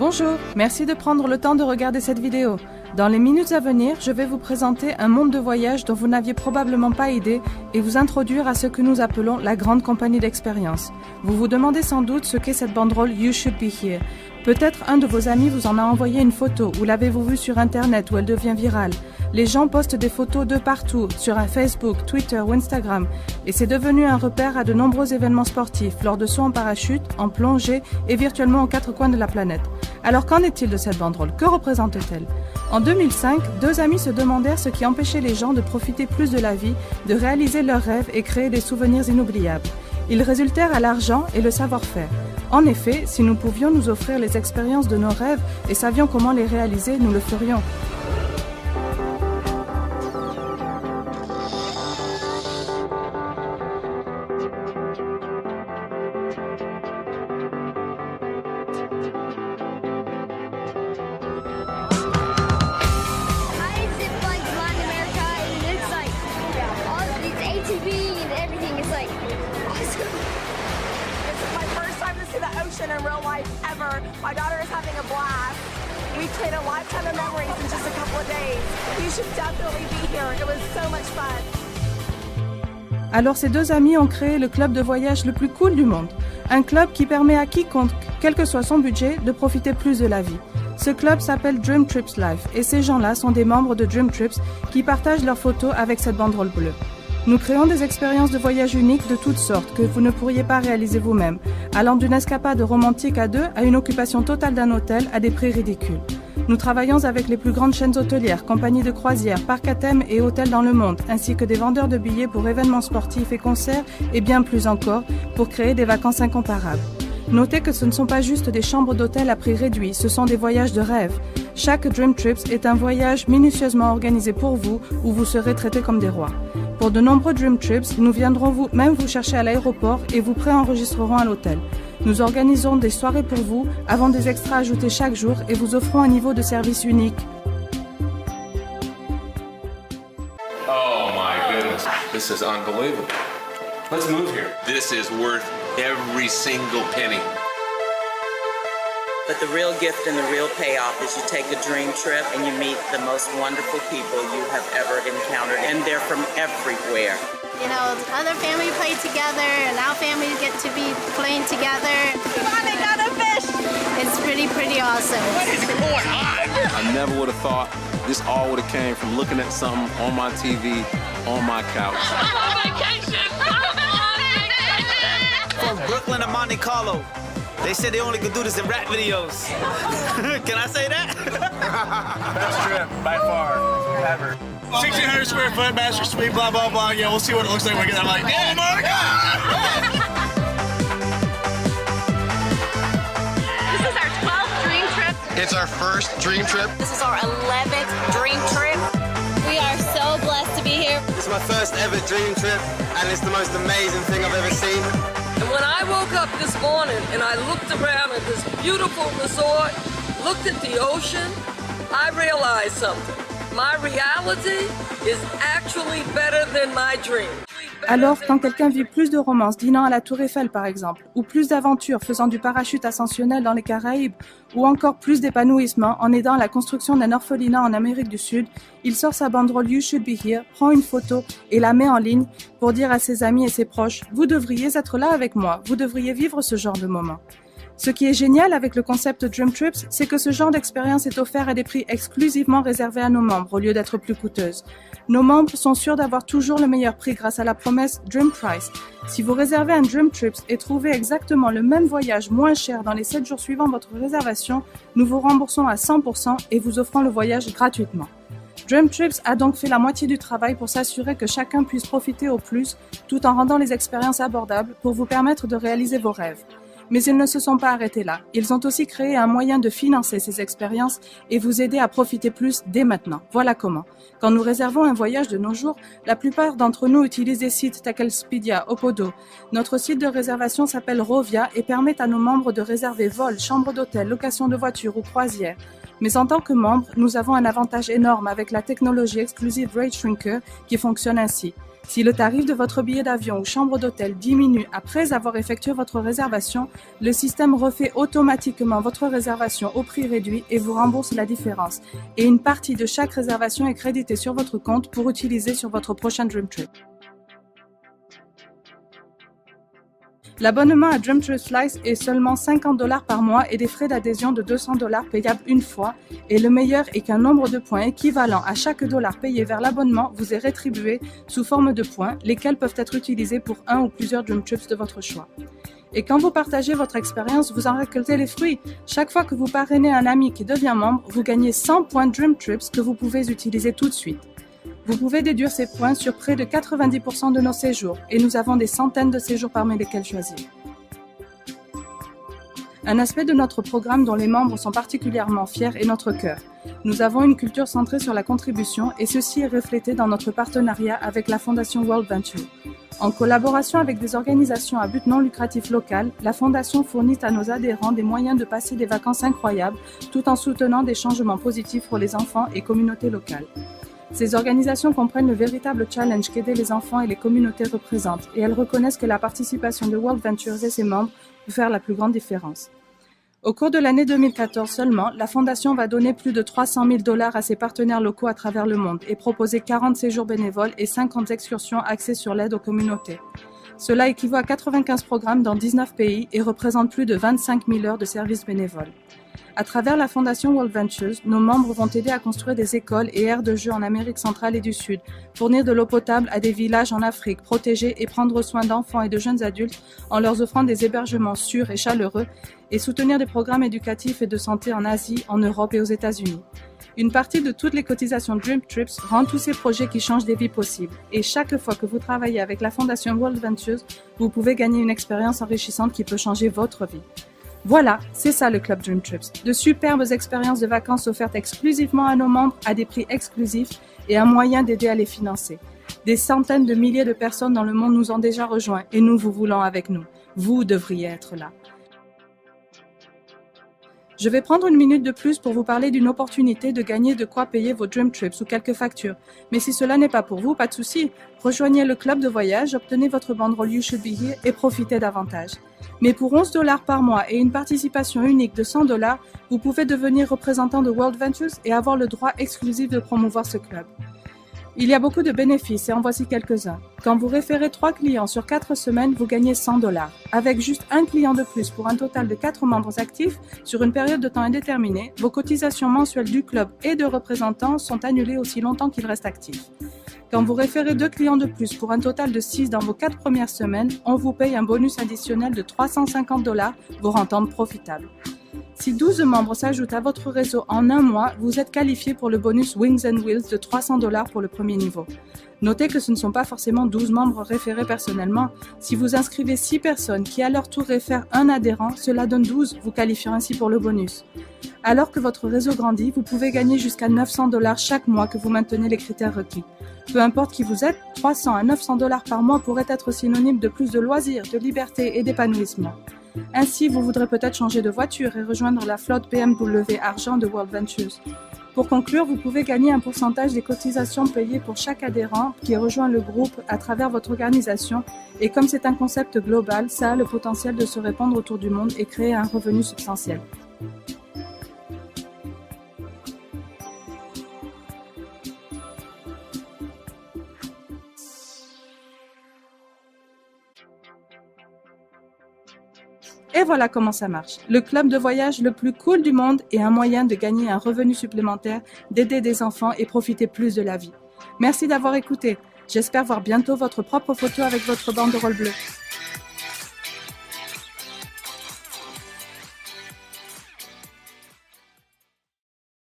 Bonjour, merci de prendre le temps de regarder cette vidéo. Dans les minutes à venir, je vais vous présenter un monde de voyage dont vous n'aviez probablement pas idée et vous introduire à ce que nous appelons la grande compagnie d'expérience. Vous vous demandez sans doute ce qu'est cette banderole You Should Be Here. Peut-être un de vos amis vous en a envoyé une photo ou l'avez-vous vue sur Internet où elle devient virale. Les gens postent des photos de partout, sur un Facebook, Twitter ou Instagram, et c'est devenu un repère à de nombreux événements sportifs, lors de sauts en parachute, en plongée et virtuellement aux quatre coins de la planète. Alors qu'en est-il de cette banderole? Que représente-t-elle? En 2005, deux amis se demandèrent ce qui empêchait les gens de profiter plus de la vie, de réaliser leurs rêves et créer des souvenirs inoubliables. Ils résultèrent à l'argent et le savoir-faire. En effet, si nous pouvions nous offrir les expériences de nos rêves et savions comment les réaliser, nous le ferions. In real life ever. My daughter is having a blast. We created a lifetime of memories in just a couple of days. You should definitely be here. It was so much fun. Alors ces deux amis ont créé le club de voyage le plus cool du monde. Un club qui permet à quiconque, quel que soit son budget, de profiter plus de la vie. Ce club s'appelle Dream Trips Life et ces gens-là sont des membres de Dream Trips qui partagent leurs photos avec cette banderole bleue. Nous créons des expériences de voyage uniques de toutes sortes que vous ne pourriez pas réaliser vous-même, allant d'une escapade romantique à deux à une occupation totale d'un hôtel à des prix ridicules. Nous travaillons avec les plus grandes chaînes hôtelières, compagnies de croisières, parcs à thème et hôtels dans le monde, ainsi que des vendeurs de billets pour événements sportifs et concerts et bien plus encore pour créer des vacances incomparables. Notez que ce ne sont pas juste des chambres d'hôtel à prix réduit, ce sont des voyages de rêve. Chaque Dream Trips est un voyage minutieusement organisé pour vous où vous serez traités comme des rois. Pour de nombreux Dream Trips, nous viendrons même vous chercher à l'aéroport et vous préenregistrerons à l'hôtel. Nous organisons des soirées pour vous, avons des extras ajoutés chaque jour et vous offrons un niveau de service unique. Oh my goodness, this is unbelievable. Let's move here. This is worth every single penny. But the real gift and the real payoff is you take a dream trip and you meet the most wonderful people you have ever encountered, and they're from everywhere. You know, other families play together, and our families get to be playing together. Come on, they got a fish! It's pretty awesome. What is going on? I never would have thought this all would have came from looking at something on my TV, on my couch. I'm on vacation! From Brooklyn to Monte Carlo. They said they only could do this in rap videos. Can I say that? Best trip by far ever. 1,600 square foot, master suite, blah, blah, blah. Yeah, we'll see what it looks like when we get there. I'm like, oh my God! This is our 12th dream trip. It's our first dream trip. This is our 11th dream trip. We are so blessed to be here. It's my first ever dream trip, and it's the most amazing thing I've ever seen. And when I woke up this morning and I looked around at this beautiful resort, looked at the ocean, I realized something. My reality is actually better than my dream. Alors, quand quelqu'un vit plus de romance dînant à la Tour Eiffel par exemple, ou plus d'aventures faisant du parachute ascensionnel dans les Caraïbes, ou encore plus d'épanouissement en aidant à la construction d'un orphelinat en Amérique du Sud, il sort sa banderole You Should Be Here, prend une photo et la met en ligne pour dire à ses amis et ses proches « Vous devriez être là avec moi, vous devriez vivre ce genre de moment ». Ce qui est génial avec le concept Dream Trips, c'est que ce genre d'expérience est offert à des prix exclusivement réservés à nos membres au lieu d'être plus coûteuses. Nos membres sont sûrs d'avoir toujours le meilleur prix grâce à la promesse Dream Price. Si vous réservez un Dream Trips et trouvez exactement le même voyage moins cher dans les 7 jours suivant votre réservation, nous vous remboursons à 100% et vous offrons le voyage gratuitement. Dream Trips a donc fait la moitié du travail pour s'assurer que chacun puisse profiter au plus, tout en rendant les expériences abordables pour vous permettre de réaliser vos rêves. Mais ils ne se sont pas arrêtés là. Ils ont aussi créé un moyen de financer ces expériences et vous aider à profiter plus dès maintenant. Voilà comment. Quand nous réservons un voyage de nos jours, la plupart d'entre nous utilisent des sites tels qu'Expedia, Opodo. Notre site de réservation s'appelle Rovia et permet à nos membres de réserver vols, chambres d'hôtel, location de voitures ou croisières. Mais en tant que membre, nous avons un avantage énorme avec la technologie exclusive Rate Shrinker qui fonctionne ainsi. Si le tarif de votre billet d'avion ou chambre d'hôtel diminue après avoir effectué votre réservation, le système refait automatiquement votre réservation au prix réduit et vous rembourse la différence. Et une partie de chaque réservation est créditée sur votre compte pour utiliser sur votre prochain Dream Trip. L'abonnement à Dream Trip Slice est seulement $50 par mois et des frais d'adhésion de $200 payables une fois. Et le meilleur est qu'un nombre de points équivalent à chaque dollar payé vers l'abonnement vous est rétribué sous forme de points, lesquels peuvent être utilisés pour un ou plusieurs Dream Trips de votre choix. Et quand vous partagez votre expérience, vous en récoltez les fruits. Chaque fois que vous parrainez un ami qui devient membre, vous gagnez 100 points Dream Trips que vous pouvez utiliser tout de suite. Vous pouvez déduire ces points sur près de 90% de nos séjours et nous avons des centaines de séjours parmi lesquels choisir. Un aspect de notre programme dont les membres sont particulièrement fiers est notre cœur. Nous avons une culture centrée sur la contribution et ceci est reflété dans notre partenariat avec la Fondation World Venture. En collaboration avec des organisations à but non lucratif local, la Fondation fournit à nos adhérents des moyens de passer des vacances incroyables tout en soutenant des changements positifs pour les enfants et communautés locales. Ces organisations comprennent le véritable challenge qu'aider les enfants et les communautés représentent et elles reconnaissent que la participation de World Ventures et ses membres peut faire la plus grande différence. Au cours de l'année 2014 seulement, la Fondation va donner plus de $300 000 à ses partenaires locaux à travers le monde et proposer 40 séjours bénévoles et 50 excursions axées sur l'aide aux communautés. Cela équivaut à 95 programmes dans 19 pays et représente plus de 25 000 heures de services bénévoles. À travers la Fondation World Ventures, nos membres vont aider à construire des écoles et aires de jeux en Amérique centrale et du Sud, fournir de l'eau potable à des villages en Afrique, protéger et prendre soin d'enfants et de jeunes adultes en leur offrant des hébergements sûrs et chaleureux, et soutenir des programmes éducatifs et de santé en Asie, en Europe et aux États-Unis. Une partie de toutes les cotisations Dream Trips rend tous ces projets qui changent des vies possibles. Et chaque fois que vous travaillez avec la Fondation World Ventures, vous pouvez gagner une expérience enrichissante qui peut changer votre vie. Voilà, c'est ça le Club Dream Trips. De superbes expériences de vacances offertes exclusivement à nos membres à des prix exclusifs et un moyen d'aider à les financer. Des centaines de milliers de personnes dans le monde nous ont déjà rejoints et nous vous voulons avec nous. Vous devriez être là. Je vais prendre une minute de plus pour vous parler d'une opportunité de gagner de quoi payer vos Dream Trips ou quelques factures. Mais si cela n'est pas pour vous, pas de souci. Rejoignez le club de voyage, obtenez votre banderole You Should Be Here et profitez davantage. Mais pour $11 par mois et une participation unique de $100, vous pouvez devenir représentant de World Ventures et avoir le droit exclusif de promouvoir ce club. Il y a beaucoup de bénéfices et en voici quelques-uns. Quand vous référez 3 clients sur 4 semaines, vous gagnez $100. Avec juste un client de plus pour un total de 4 membres actifs sur une période de temps indéterminée, vos cotisations mensuelles du club et de représentants sont annulées aussi longtemps qu'ils restent actifs. Quand vous référez 2 clients de plus pour un total de 6 dans vos 4 premières semaines, on vous paye un bonus additionnel de $350, vous rendant profitable. Si 12 membres s'ajoutent à votre réseau en un mois, vous êtes qualifié pour le bonus Wings and Wheels de $300 pour le premier niveau. Notez que ce ne sont pas forcément 12 membres référés personnellement. Si vous inscrivez 6 personnes qui à leur tour réfèrent un adhérent, cela donne 12, vous qualifiant ainsi pour le bonus. Alors que votre réseau grandit, vous pouvez gagner jusqu'à $900 chaque mois que vous maintenez les critères requis. Peu importe qui vous êtes, $300 à $900 par mois pourrait être synonyme de plus de loisirs, de liberté et d'épanouissement. Ainsi, vous voudrez peut-être changer de voiture et rejoindre la flotte BMW Argent de World Ventures. Pour conclure, vous pouvez gagner un pourcentage des cotisations payées pour chaque adhérent qui rejoint le groupe à travers votre organisation et comme c'est un concept global, ça a le potentiel de se répandre autour du monde et créer un revenu substantiel. Et voilà comment ça marche. Le club de voyage le plus cool du monde est un moyen de gagner un revenu supplémentaire, d'aider des enfants et profiter plus de la vie. Merci d'avoir écouté. J'espère voir bientôt votre propre photo avec votre banderole bleue.